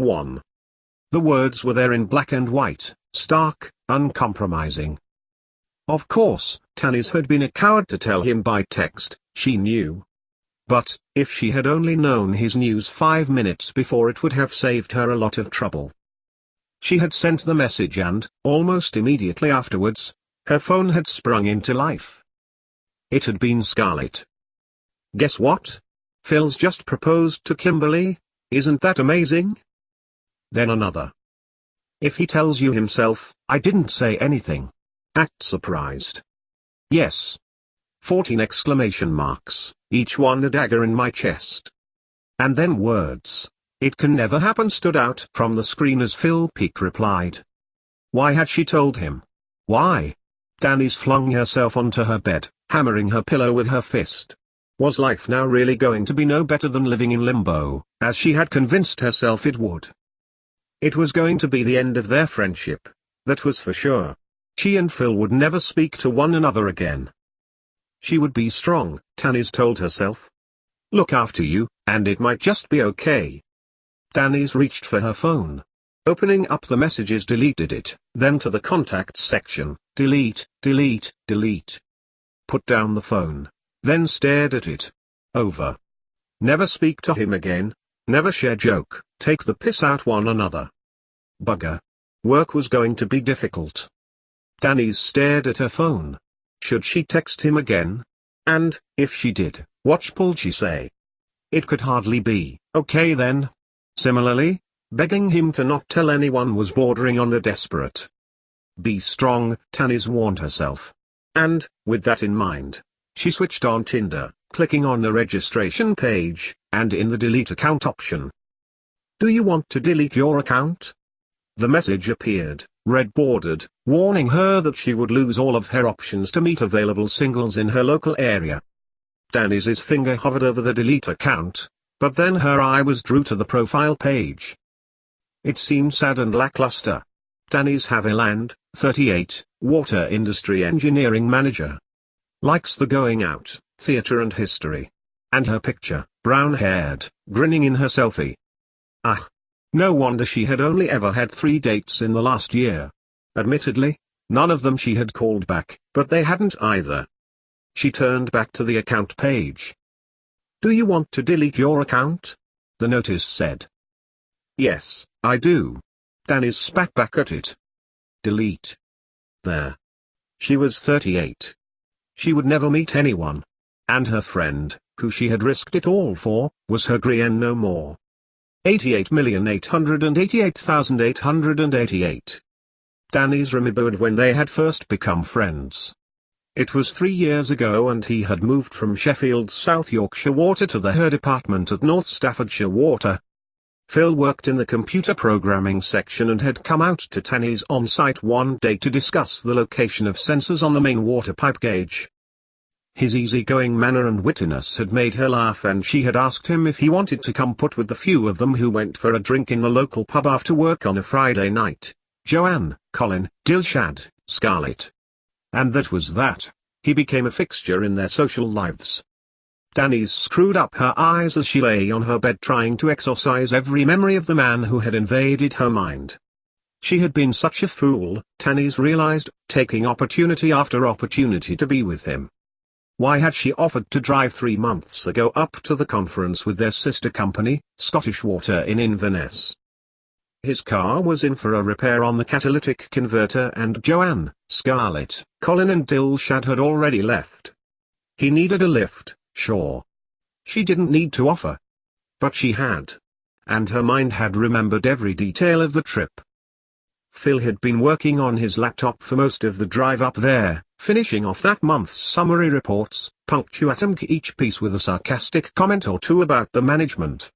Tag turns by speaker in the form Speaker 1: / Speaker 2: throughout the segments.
Speaker 1: 1. The words were there in black and white, stark, uncompromising. Of course, Tanis had been a coward to tell him by text, she knew. But, if she had only known his news 5 minutes before, it would have saved her a lot of trouble. She had sent the message and, almost immediately afterwards, her phone had sprung into life. It had been Scarlett. Guess what? Phil's just proposed to Kimberly, isn't that amazing? Then another. If he tells you himself, I didn't say anything. Act surprised. Yes. 14 exclamation marks, each one a dagger in my chest. And then words, it can never happen, stood out from the screen as Phil Peak replied. Why had she told him? Why? Tanis flung herself onto her bed, hammering her pillow with her fist. Was life now really going to be no better than living in limbo, as she had convinced herself it would? It was going to be the end of their friendship, that was for sure. She and Phil would never speak to one another again. She would be strong, Tanis told herself. Look after you, and it might just be okay. Tanis reached for her phone. Opening up the messages, deleted it, then to the contacts section, delete, delete, delete. Put down the phone, then stared at it. Over. Never speak to him again, never share joke, take the piss out one another. Bugger. Work was going to be difficult. Tanis stared at her phone. Should she text him again? And, if she did, what would she say? It could hardly be, okay then. Similarly, begging him to not tell anyone was bordering on the desperate. Be strong, Tanis warned herself. And, with that in mind, she switched on Tinder, clicking on the registration page, and in the delete account option. Do you want to delete your account? The message appeared, red bordered, warning her that she would lose all of her options to meet available singles in her local area. Tanis's finger hovered over the delete account, but then her eye was drew to the profile page. It seemed sad and lackluster. Tanis Haviland, 38, water industry engineering manager. Likes the going out, theater and history. And her picture, brown-haired, grinning in her selfie. Ah. No wonder she had only ever had 3 dates in the last year. Admittedly, none of them she had called back, but they hadn't either. She turned back to the account page. Do you want to delete your account? The notice said. Yes, I do. Tanis spat back at it. Delete. There. She was 38. She would never meet anyone. And her friend, who she had risked it all for, was her Grienne no more. 88,888,888. Tanis remembered when they had first become friends. It was 3 years ago and he had moved from Sheffield's South Yorkshire Water to the her department at North Staffordshire Water. Phil worked in the computer programming section and had come out to Tanis on site one day to discuss the location of sensors on the main water pipe gauge. His easygoing manner and wittiness had made her laugh, and she had asked him if he wanted to come put with the few of them who went for a drink in the local pub after work on a Friday night. Joanne, Colin, Dilshad, Scarlett. And that was that. He became a fixture in their social lives. Tanis screwed up her eyes as she lay on her bed trying to exorcise every memory of the man who had invaded her mind. She had been such a fool, Tanis realized, taking opportunity after opportunity to be with him. Why had she offered to drive 3 months ago up to the conference with their sister company, Scottish Water in Inverness? His car was in for a repair on the catalytic converter, and Joanne, Scarlett, Colin and Dilshad had already left. He needed a lift, sure. She didn't need to offer. But she had. And her mind had remembered every detail of the trip. Phil had been working on his laptop for most of the drive up there, finishing off that month's summary reports, punctuating each piece with a sarcastic comment or two about the management.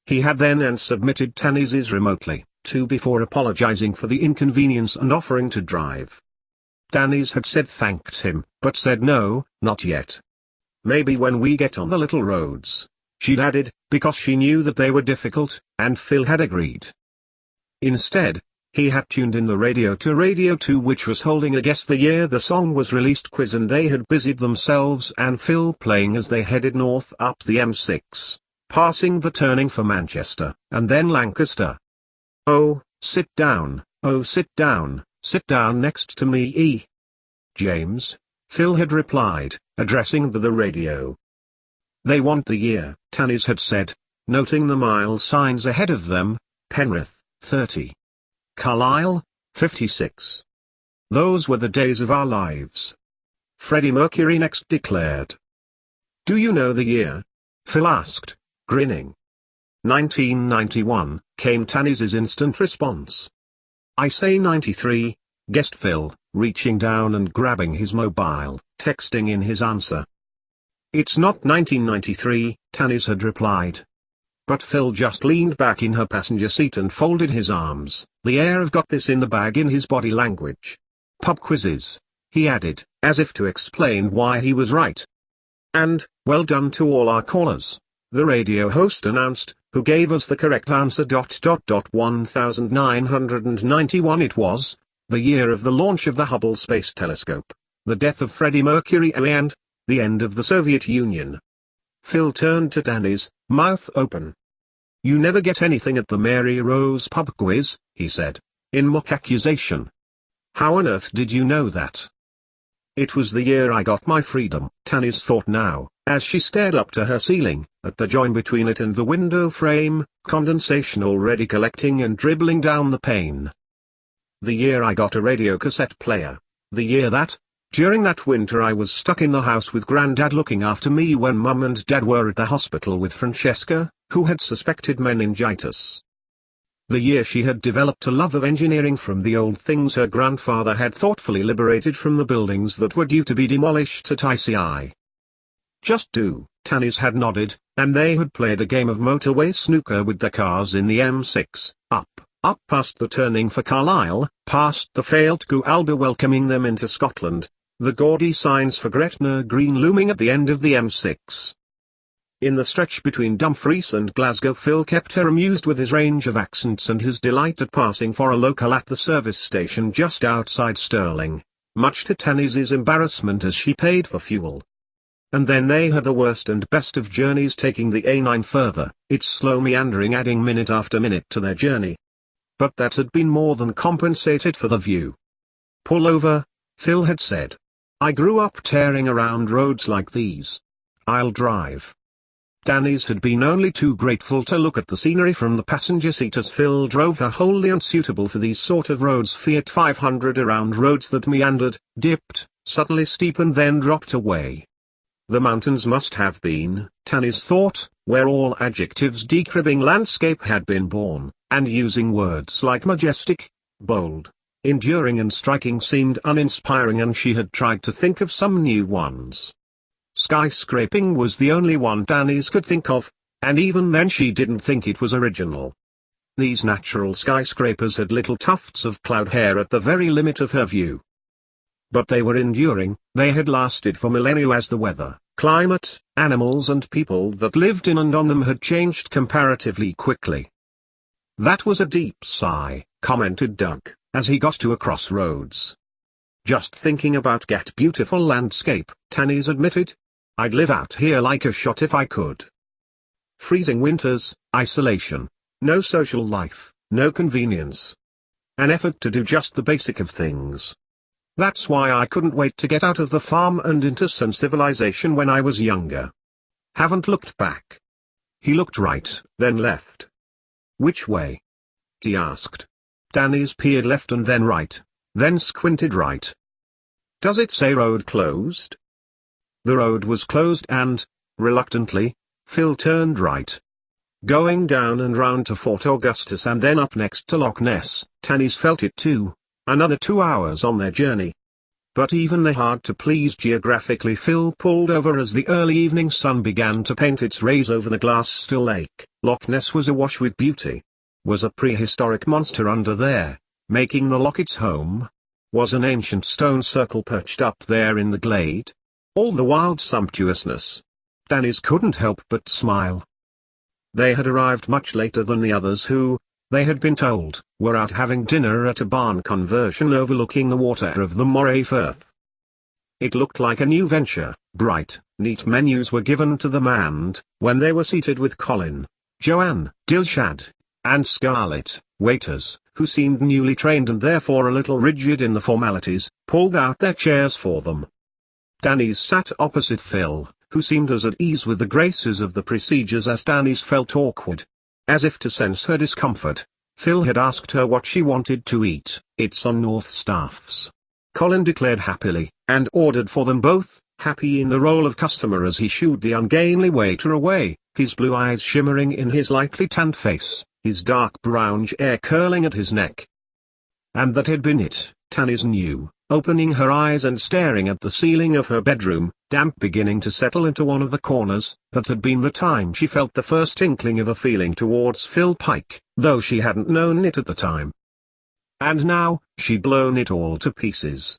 Speaker 1: He had then and submitted Tanis's remotely, too, before apologizing for the inconvenience and offering to drive. Tanis had said thanked him, but said no, not yet. Maybe when we get on the little roads, she'd added, because she knew that they were difficult, and Phil had agreed. Instead, he had tuned in the radio to Radio 2, which was holding a Guess the Year the Song Was Released quiz, and they had busied themselves and Phil playing as they headed north up the M6, passing the turning for Manchester, and then Lancaster. Oh, sit down, sit down next to me. James, Phil had replied, addressing the radio. They want the year, Tannis had said, noting the mile signs ahead of them. Penrith, 30. Carlisle, 56. Those were the days of our lives. Freddie Mercury next declared. Do you know the year? Phil asked, grinning. 1991, came Tannis's instant response. I say 93, guessed Phil, reaching down and grabbing his mobile, texting in his answer. It's not 1993, Tannis had replied. But Phil just leaned back in her passenger seat and folded his arms, the air of got this in the bag in his body language. Pub quizzes, he added, as if to explain why he was right. And, well done to all our callers, the radio host announced, who gave us the correct answer. 1991 it was, the year of the launch of the Hubble Space Telescope, the death of Freddie Mercury and the end of the Soviet Union. Phil turned to Tannis, mouth open. You never get anything at the Mary Rose pub quiz, he said, in mock accusation. How on earth did you know that? It was the year I got my freedom, Tannis thought now, as she stared up to her ceiling, at the join between it and the window frame, condensation already collecting and dribbling down the pane. The year I got a radio cassette player, the year that, during that winter I was stuck in the house with Grandad looking after me when Mum and Dad were at the hospital with Francesca, who had suspected meningitis. The year she had developed a love of engineering from the old things her grandfather had thoughtfully liberated from the buildings that were due to be demolished at ICI. Just do, Tannis had nodded, and they had played a game of motorway snooker with their cars in the M6, up past the turning for Carlisle, past the failed Go Alba welcoming them into Scotland, the gaudy signs for Gretna Green looming at the end of the M6. In the stretch between Dumfries and Glasgow Phil kept her amused with his range of accents and his delight at passing for a local at the service station just outside Stirling, much to Tannis's embarrassment as she paid for fuel. And then they had the worst and best of journeys taking the A9 further, its slow meandering adding minute after minute to their journey. But that had been more than compensated for the view. Pull over, Phil had said. I grew up tearing around roads like these. I'll drive. Tannis had been only too grateful to look at the scenery from the passenger seat as Phil drove her wholly unsuitable for these sort of roads Fiat 500 around roads that meandered, dipped, suddenly steep and then dropped away. The mountains must have been, Tannis thought, where all adjectives decribbing landscape had been born, and using words like majestic, bold, enduring and striking seemed uninspiring and she had tried to think of some new ones. Skyscraping was the only one Tannis could think of, and even then she didn't think it was original. These natural skyscrapers had little tufts of cloud hair at the very limit of her view. But they were enduring, they had lasted for millennia as the weather, climate, animals and people that lived in and on them had changed comparatively quickly. That was a deep sigh, commented Doug, as he got to a crossroads. Just thinking about that beautiful landscape, Tannis admitted. I'd live out here like a shot if I could. Freezing winters, isolation, no social life, no convenience. An effort to do just the basic of things. That's why I couldn't wait to get out of the farm and into some civilization when I was younger. Haven't looked back. He looked right, then left. Which way? He asked. Tannis peered left and then right, then squinted right. Does it say road closed? The road was closed and, reluctantly, Phil turned right. Going down and round to Fort Augustus and then up next to Loch Ness, Tannis felt it too, another 2 hours on their journey. But even the hard-to-please geographically Phil pulled over as the early evening sun began to paint its rays over the glass-still lake. Loch Ness was awash with beauty. Was a prehistoric monster under there, making the loch its home? Was an ancient stone circle perched up there in the glade? All the wild sumptuousness. Tannis couldn't help but smile. They had arrived much later than the others who, they had been told, were out having dinner at a barn conversion overlooking the water of the Moray Firth. It looked like a new venture. Bright, neat menus were given to them and, when they were seated with Colin, Joanne, Dilshad, and Scarlett, waiters, who seemed newly trained and therefore a little rigid in the formalities, pulled out their chairs for them. Danny's sat opposite Phil, who seemed as at ease with the graces of the procedures as Danny's felt awkward. As if to sense her discomfort, Phil had asked her what she wanted to eat. "It's on North Staff's," Colin declared happily, and ordered for them both, happy in the role of customer as he shooed the ungainly waiter away, his blue eyes shimmering in his lightly tanned face, his dark brown hair curling at his neck. And that had been it, Tanis knew, opening her eyes and staring at the ceiling of her bedroom, damp beginning to settle into one of the corners. That had been the time she felt the first inkling of a feeling towards Phil Pike, though she hadn't known it at the time. And now, she'd blown it all to pieces.